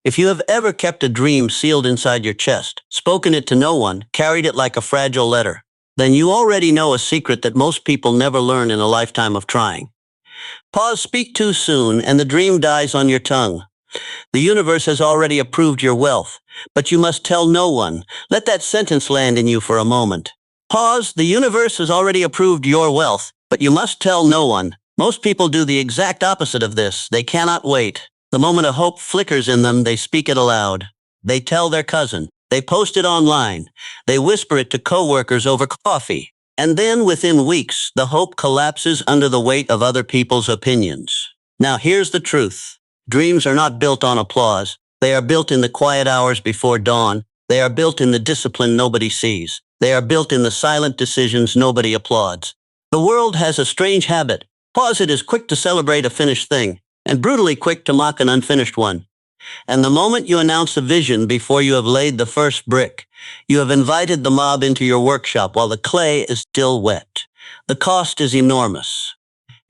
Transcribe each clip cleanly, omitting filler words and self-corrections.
If you have ever kept a dream sealed inside your chest, spoken it to no one, carried it like a fragile letter, then you already know a secret that most people never learn in a lifetime of trying. Pause, speak too soon, and the dream dies on your tongue. The universe has already approved your wealth, but you must tell no one. Let that sentence land in you for a moment. Pause, the universe has already approved your wealth, but you must tell no one. Most people do the exact opposite of this. They cannot wait. The moment a hope flickers in them, they speak it aloud. They tell their cousin. They post it online. They whisper it to coworkers over coffee. And then within weeks, the hope collapses under the weight of other people's opinions. Now here's the truth. Dreams are not built on applause. They are built in the quiet hours before dawn. They are built in the discipline nobody sees. They are built in the silent decisions nobody applauds. The world has a strange habit. Pause, it is quick to celebrate a finished thing, and brutally quick to mock an unfinished one. And the moment you announce a vision before you have laid the first brick, you have invited the mob into your workshop while the clay is still wet. The cost is enormous.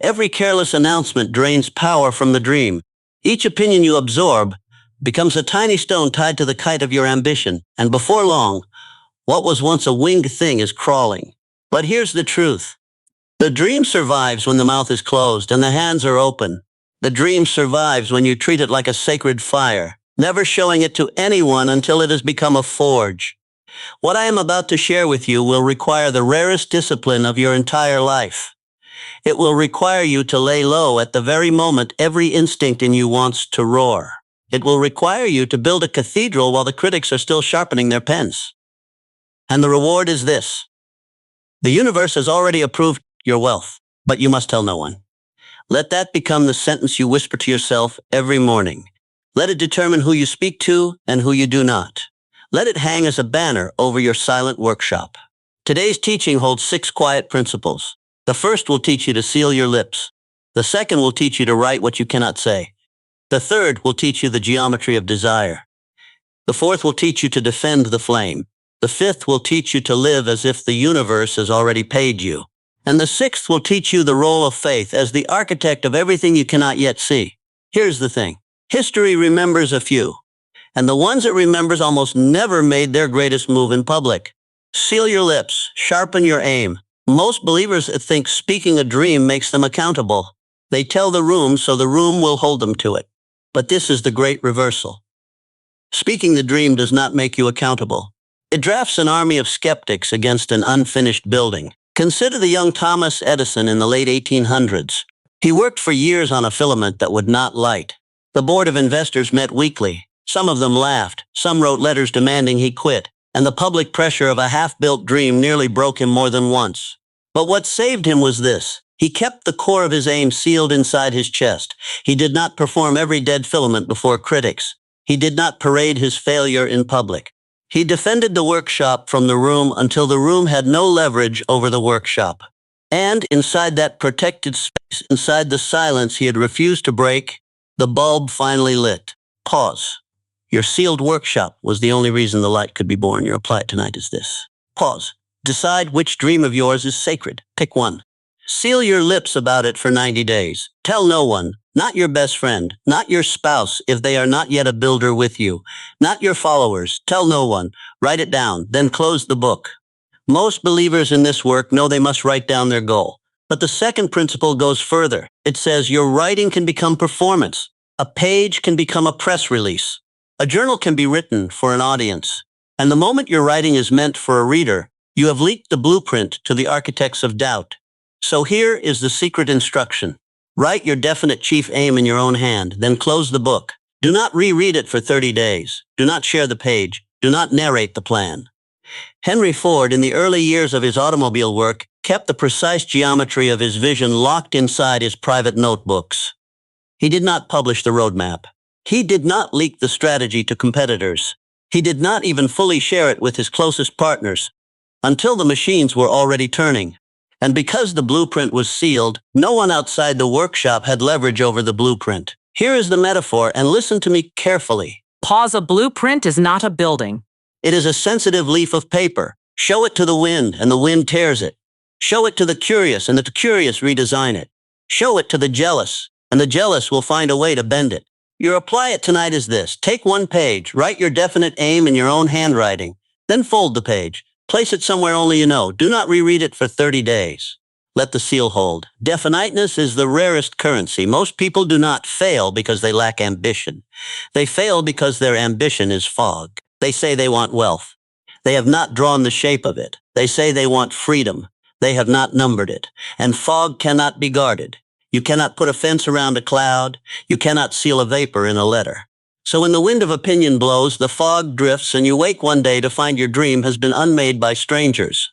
Every careless announcement drains power from the dream. Each opinion you absorb becomes a tiny stone tied to the kite of your ambition, and before long, what was once a winged thing is crawling. But here's the truth. The dream survives when the mouth is closed and the hands are open. The dream survives when you treat it like a sacred fire, never showing it to anyone until it has become a forge. What I am about to share with you will require the rarest discipline of your entire life. It will require you to lay low at the very moment every instinct in you wants to roar. It will require you to build a cathedral while the critics are still sharpening their pens. And the reward is this. The universe has already approved your wealth, but you must tell no one. Let that become the sentence you whisper to yourself every morning. Let it determine who you speak to and who you do not. Let it hang as a banner over your silent workshop. Today's teaching holds 6 quiet principles. The first will teach you to seal your lips. The second will teach you to write what you cannot say. The third will teach you the geometry of desire. The fourth will teach you to defend the flame. The fifth will teach you to live as if the universe has already paid you. And the sixth will teach you the role of faith as the architect of everything you cannot yet see. Here's the thing. History remembers a few, and the ones it remembers almost never made their greatest move in public. Seal your lips, sharpen your aim. Most believers think speaking a dream makes them accountable. They tell the room so the room will hold them to it. But this is the great reversal. Speaking the dream does not make you accountable. It drafts an army of skeptics against an unfinished building. Consider the young Thomas Edison in the late 1800s. He worked for years on a filament that would not light. The board of investors met weekly. Some of them laughed. Some wrote letters demanding he quit. And the public pressure of a half-built dream nearly broke him more than once. But what saved him was this. He kept the core of his aim sealed inside his chest. He did not perform every dead filament before critics. He did not parade his failure in public. He defended the workshop from the room until the room had no leverage over the workshop. And inside that protected space, inside the silence he had refused to break, the bulb finally lit. Pause. Your sealed workshop was the only reason the light could be born. Your reply tonight is this. Pause. Decide which dream of yours is sacred. Pick one. Seal your lips about it for 90 days. Tell no one, not your best friend, not your spouse if they are not yet a builder with you, not your followers. Tell no one. Write it down, then close the book. Most believers in this work know they must write down their goal. But the second principle goes further. It says your writing can become performance. A page can become a press release. A journal can be written for an audience. And the moment your writing is meant for a reader, you have leaked the blueprint to the architects of doubt. So here is the secret instruction. Write your definite chief aim in your own hand, then close the book. Do not reread it for 30 days. Do not share the page. Do not narrate the plan. Henry Ford, in the early years of his automobile work, kept the precise geometry of his vision locked inside his private notebooks. He did not publish the roadmap. He did not leak the strategy to competitors. He did not even fully share it with his closest partners until the machines were already turning. And because the blueprint was sealed, no one outside the workshop had leverage over the blueprint. Here is the metaphor, and listen to me carefully. Pause. A blueprint is not a building. It is a sensitive leaf of paper. Show it to the wind, and the wind tears it. Show it to the curious, and the curious redesign it. Show it to the jealous, and the jealous will find a way to bend it. Your apply it tonight is this. Take one page, write your definite aim in your own handwriting, then fold the page. Place it somewhere only you know. Do not reread it for 30 days. Let the seal hold. Definiteness is the rarest currency. Most people do not fail because they lack ambition. They fail because their ambition is fog. They say they want wealth. They have not drawn the shape of it. They say they want freedom. They have not numbered it. And fog cannot be guarded. You cannot put a fence around a cloud. You cannot seal a vapor in a letter. So when the wind of opinion blows, the fog drifts, and you wake one day to find your dream has been unmade by strangers.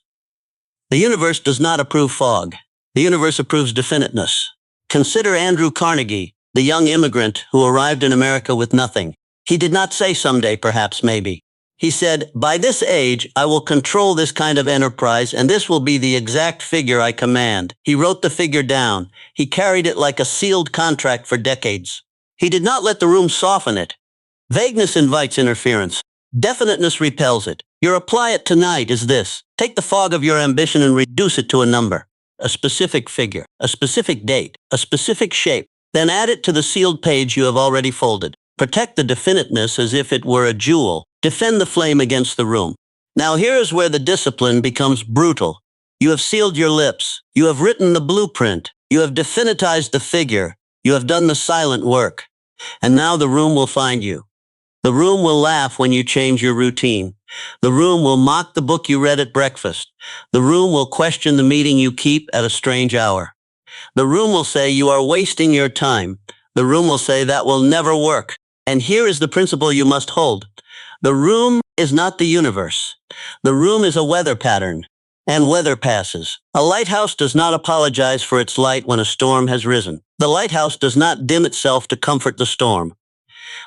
The universe does not approve fog. The universe approves definiteness. Consider Andrew Carnegie, the young immigrant who arrived in America with nothing. He did not say someday, perhaps, maybe. He said, by this age, I will control this kind of enterprise, and this will be the exact figure I command. He wrote the figure down. He carried it like a sealed contract for decades. He did not let the room soften it. Vagueness invites interference. Definiteness repels it. Your apply it tonight is this. Take the fog of your ambition and reduce it to a number, a specific figure, a specific date, a specific shape. Then add it to the sealed page you have already folded. Protect the definiteness as if it were a jewel. Defend the flame against the room. Now here is where the discipline becomes brutal. You have sealed your lips. You have written the blueprint. You have definitized the figure. You have done the silent work. And now the room will find you. The room will laugh when you change your routine. The room will mock the book you read at breakfast. The room will question the meeting you keep at a strange hour. The room will say you are wasting your time. The room will say that will never work. And here is the principle you must hold. The room is not the universe. The room is a weather pattern, and weather passes. A lighthouse does not apologize for its light when a storm has risen. The lighthouse does not dim itself to comfort the storm.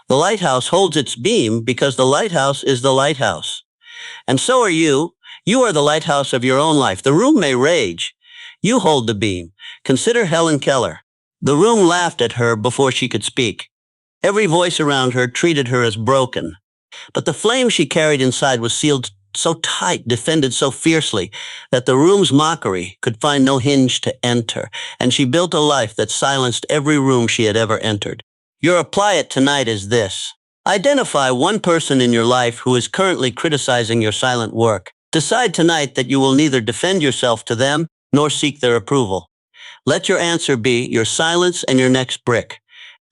The lighthouse holds its beam because the lighthouse is the lighthouse. And so are you. You are the lighthouse of your own life. The room may rage. You hold the beam. Consider Helen Keller. The room laughed at her before she could speak. Every voice around her treated her as broken. But the flame she carried inside was sealed so tight, defended so fiercely, that the room's mockery could find no hinge to enter, and she built a life that silenced every room she had ever entered. Your apply it tonight is this. Identify one person in your life who is currently criticizing your silent work. Decide tonight that you will neither defend yourself to them nor seek their approval. Let your answer be your silence and your next brick.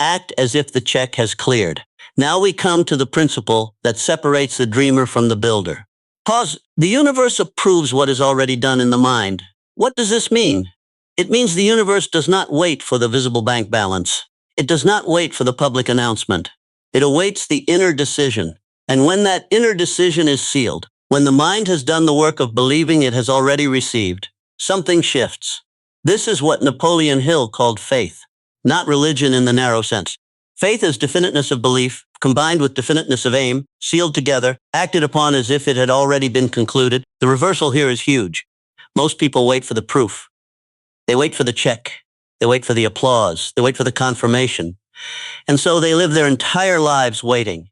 Act as if the check has cleared. Now we come to the principle that separates the dreamer from the builder. Pause. The universe approves what is already done in the mind. What does this mean? It means the universe does not wait for the visible bank balance. It does not wait for the public announcement. It awaits the inner decision. And when that inner decision is sealed, when the mind has done the work of believing it has already received, something shifts. This is what Napoleon Hill called faith, not religion in the narrow sense. Faith is definiteness of belief, combined with definiteness of aim, sealed together, acted upon as if it had already been concluded. The reversal here is huge. Most people wait for the proof. They wait for the check. They wait for the applause. They wait for the confirmation. And so they live their entire lives waiting.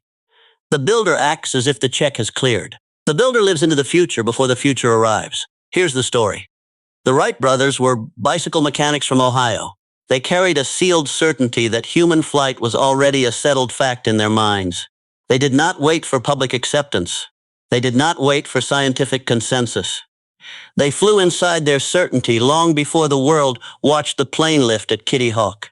The builder acts as if the check has cleared. The builder lives into the future before the future arrives. Here's the story. The Wright brothers were bicycle mechanics from Ohio. They carried a sealed certainty that human flight was already a settled fact in their minds. They did not wait for public acceptance. They did not wait for scientific consensus. They flew inside their certainty long before the world watched the plane lift at Kitty Hawk.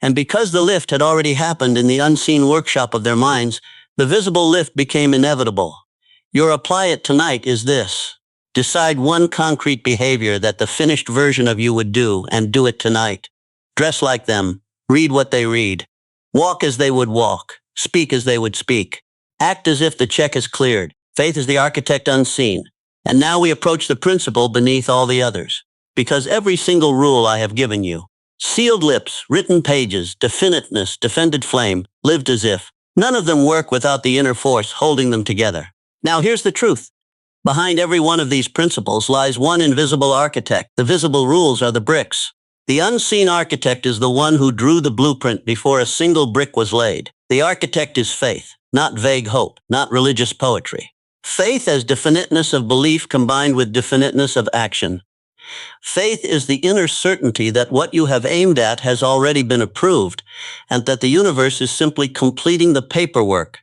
And because the lift had already happened in the unseen workshop of their minds, the visible lift became inevitable. Your apply it tonight is this. Decide one concrete behavior that the finished version of you would do, and do it tonight. Dress like them. Read what they read. Walk as they would walk. Speak as they would speak. Act as if the check is cleared. Faith is the architect unseen. And now we approach the principle beneath all the others. Because every single rule I have given you, sealed lips, written pages, definiteness, defended flame, lived as if, none of them work without the inner force holding them together. Now here's the truth. Behind every one of these principles lies one invisible architect. The visible rules are the bricks. The unseen architect is the one who drew the blueprint before a single brick was laid. The architect is faith, not vague hope, not religious poetry. Faith as definiteness of belief combined with definiteness of action. Faith is the inner certainty that what you have aimed at has already been approved, and that the universe is simply completing the paperwork.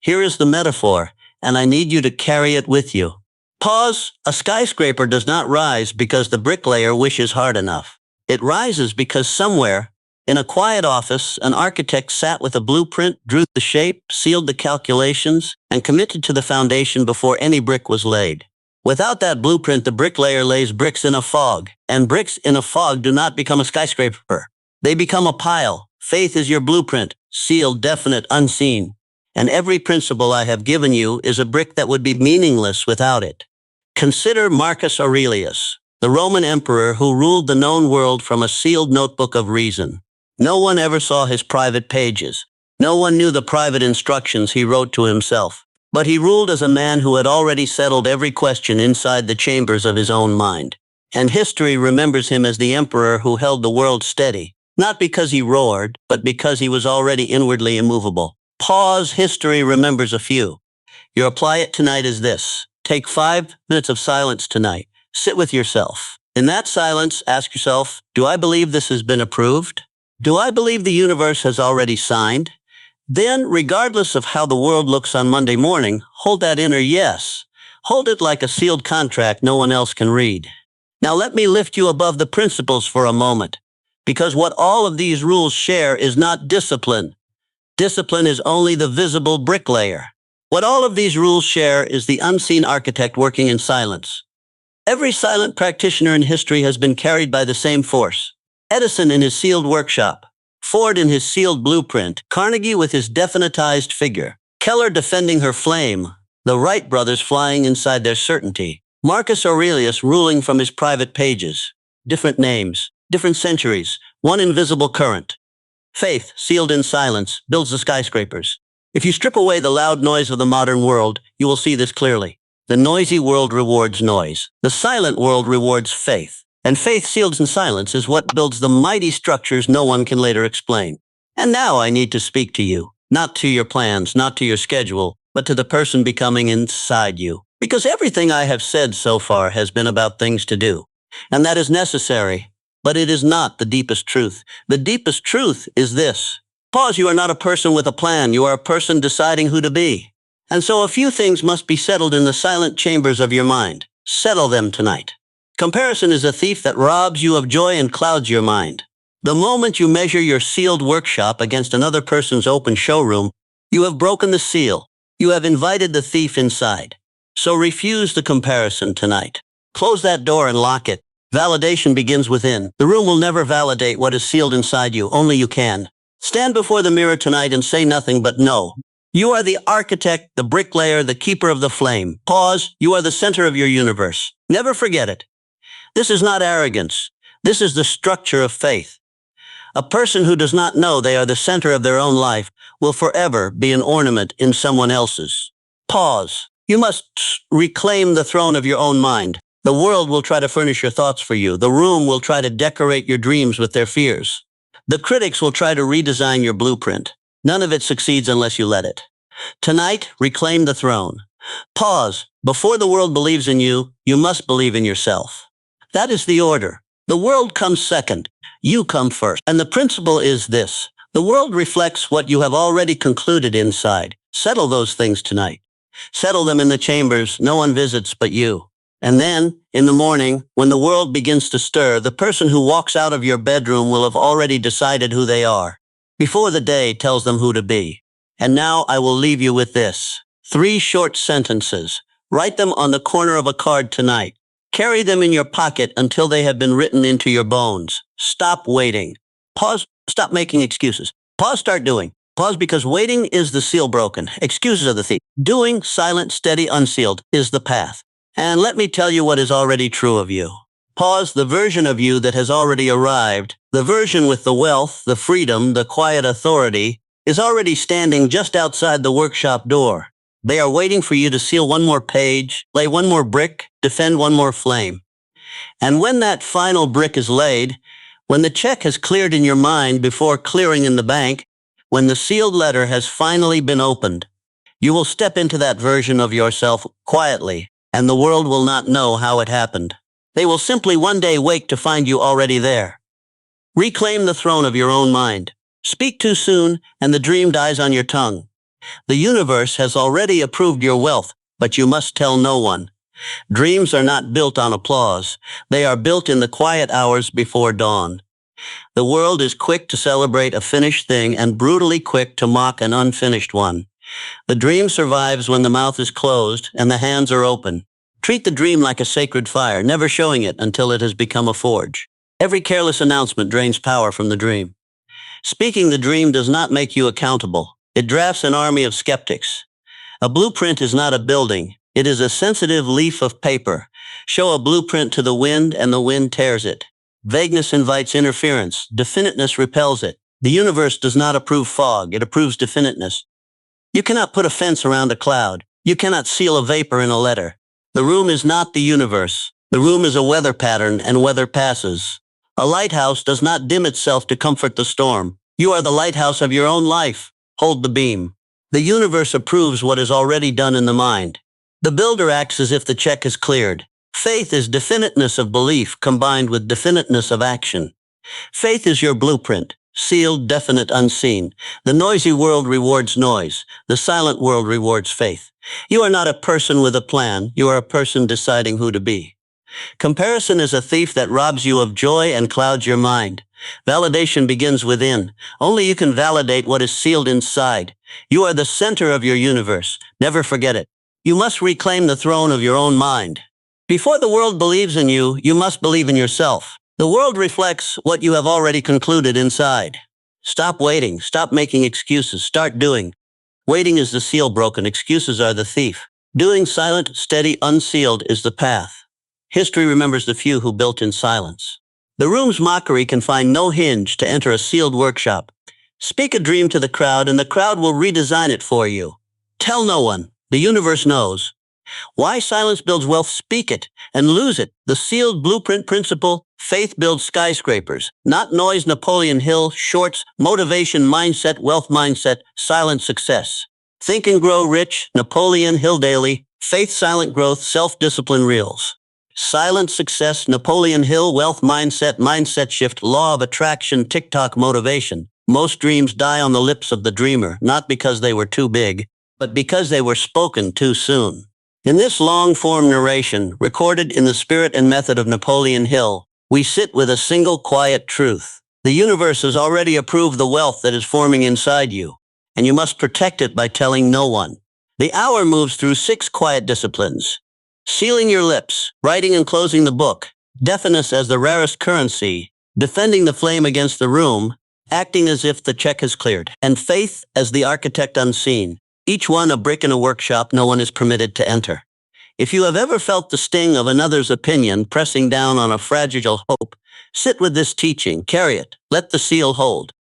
Here is the metaphor, and I need you to carry it with you. Pause. A skyscraper does not rise because the bricklayer wishes hard enough. It rises because somewhere, in a quiet office, an architect sat with a blueprint, drew the shape, sealed the calculations, and committed to the foundation before any brick was laid. Without that blueprint, the bricklayer lays bricks in a fog, and bricks in a fog do not become a skyscraper. They become a pile. Faith is your blueprint, sealed, definite, unseen. And every principle I have given you is a brick that would be meaningless without it. Consider Marcus Aurelius, the Roman emperor who ruled the known world from a sealed notebook of reason. No one ever saw his private pages. No one knew the private instructions he wrote to himself. But he ruled as a man who had already settled every question inside the chambers of his own mind. And history remembers him as the emperor who held the world steady, not because he roared, but because he was already inwardly immovable. Pause. History remembers a few. Your apply it tonight is this. Take 5 minutes of silence tonight. Sit with yourself. In that silence, ask yourself, do I believe this has been approved? Do I believe the universe has already signed? Then, regardless of how the world looks on Monday morning, hold that inner yes. Hold it like a sealed contract no one else can read. Now let me lift you above the principles for a moment, because what all of these rules share is not discipline. Discipline is only the visible bricklayer. What all of these rules share is the unseen architect working in silence. Every silent practitioner in history has been carried by the same force. Edison in his sealed workshop, Ford in his sealed blueprint, Carnegie with his definitized figure, Keller defending her flame, the Wright brothers flying inside their certainty, Marcus Aurelius ruling from his private pages. Different names, different centuries, one invisible current. Faith, sealed in silence, builds the skyscrapers. If you strip away the loud noise of the modern world, you will see this clearly. The noisy world rewards noise. The silent world rewards faith. And faith sealed in silence is what builds the mighty structures no one can later explain. And now I need to speak to you, not to your plans, not to your schedule, but to the person becoming inside you. Because everything I have said so far has been about things to do. And that is necessary, but it is not the deepest truth. The deepest truth is this. Pause. You are not a person with a plan. You are a person deciding who to be. And so a few things must be settled in the silent chambers of your mind. Settle them tonight. Comparison is a thief that robs you of joy and clouds your mind. The moment you measure your sealed workshop against another person's open showroom, you have broken the seal. You have invited the thief inside. So refuse the comparison tonight. Close that door and lock it. Validation begins within. The room will never validate what is sealed inside you. Only you can. Stand before the mirror tonight and say nothing but no. You are the architect, the bricklayer, the keeper of the flame. Pause. You are the center of your universe. Never forget it. This is not arrogance. This is the structure of faith. A person who does not know they are the center of their own life will forever be an ornament in someone else's. Pause. You must reclaim the throne of your own mind. The world will try to furnish your thoughts for you. The room will try to decorate your dreams with their fears. The critics will try to redesign your blueprint. None of it succeeds unless you let it. Tonight, reclaim the throne. Pause. Before the world believes in you, you must believe in yourself. That is the order. The world comes second. You come first. And the principle is this. The world reflects what you have already concluded inside. Settle those things tonight. Settle them in the chambers no one visits but you. And then, in the morning, when the world begins to stir, the person who walks out of your bedroom will have already decided who they are, before the day tells them who to be. And now I will leave you with this. 3 short sentences. Write them on the corner of a card tonight. Carry them in your pocket until they have been written into your bones. Stop waiting. Pause. Stop making excuses. Pause. Start doing. Pause, because waiting is the seal broken. Excuses are the thief. Doing, silent, steady, unsealed, is the path. And let me tell you what is already true of you. Pause. The version of you that has already arrived, the version with the wealth, the freedom, the quiet authority, is already standing just outside the workshop door. They are waiting for you to seal one more page, lay one more brick, defend one more flame. And when that final brick is laid, when the check has cleared in your mind before clearing in the bank, when the sealed letter has finally been opened, you will step into that version of yourself quietly, and the world will not know how it happened. They will simply one day wake to find you already there. Reclaim the throne of your own mind. Speak too soon, and the dream dies on your tongue. The universe has already approved your wealth, but you must tell no one. Dreams are not built on applause. They are built in the quiet hours before dawn. The world is quick to celebrate a finished thing and brutally quick to mock an unfinished one. The dream survives when the mouth is closed and the hands are open. Treat the dream like a sacred fire, never showing it until it has become a forge. Every careless announcement drains power from the dream. Speaking the dream does not make you accountable. It drafts an army of skeptics. A blueprint is not a building. It is a sensitive leaf of paper. Show a blueprint to the wind and the wind tears it. Vagueness invites interference. Definiteness repels it. The universe does not approve fog. It approves definiteness. You cannot put a fence around a cloud. You cannot seal a vapor in a letter. The room is not the universe. The room is a weather pattern, and weather passes. A lighthouse does not dim itself to comfort the storm. You are the lighthouse of your own life. Hold the beam. The universe approves what is already done in the mind. The builder acts as if the check is cleared. Faith is definiteness of belief combined with definiteness of action. Faith is your blueprint. Sealed, definite, unseen. The noisy world rewards noise. The silent world rewards faith. You are not a person with a plan. You are a person deciding who to be. Comparison is a thief that robs you of joy and clouds your mind. Validation begins within. Only you can validate what is sealed inside. You are the center of your universe. Never forget it. You must reclaim the throne of your own mind. Before the world believes in you, you must believe in yourself. The world reflects what you have already concluded inside. Stop waiting. Stop making excuses. Start doing. Waiting is the seal broken. Excuses are the thief. Doing, silent, steady, unsealed, is the path. History remembers the few who built in silence. The room's mockery can find no hinge to enter a sealed workshop. Speak a dream to the crowd, and the crowd will redesign it for you. Tell no one. The universe knows. Why silence builds wealth? Speak it and lose it. The sealed blueprint principle. Faith builds skyscrapers. Not noise. Napoleon Hill. Shorts. Motivation mindset. Wealth mindset. Silent success. Think and grow rich. Napoleon Hill daily. Faith silent growth. Self-discipline reels. Silent success. Napoleon Hill. Wealth mindset. Mindset shift. Law of attraction. TikTok motivation. Most dreams die on the lips of the dreamer, not because they were too big, but because they were spoken too soon. In this long-form narration, recorded in the spirit and method of Napoleon Hill, we sit with a single quiet truth. The universe has already approved the wealth that is forming inside you, and you must protect it by telling no one. The hour moves through 6 quiet disciplines. Sealing your lips, writing and closing the book, deafness as the rarest currency, defending the flame against the room, acting as if the check is cleared, and faith as the architect unseen. Each one a brick in a workshop no one is permitted to enter. If you have ever felt the sting of another's opinion pressing down on a fragile hope, sit with this teaching, carry it, let the seal hold.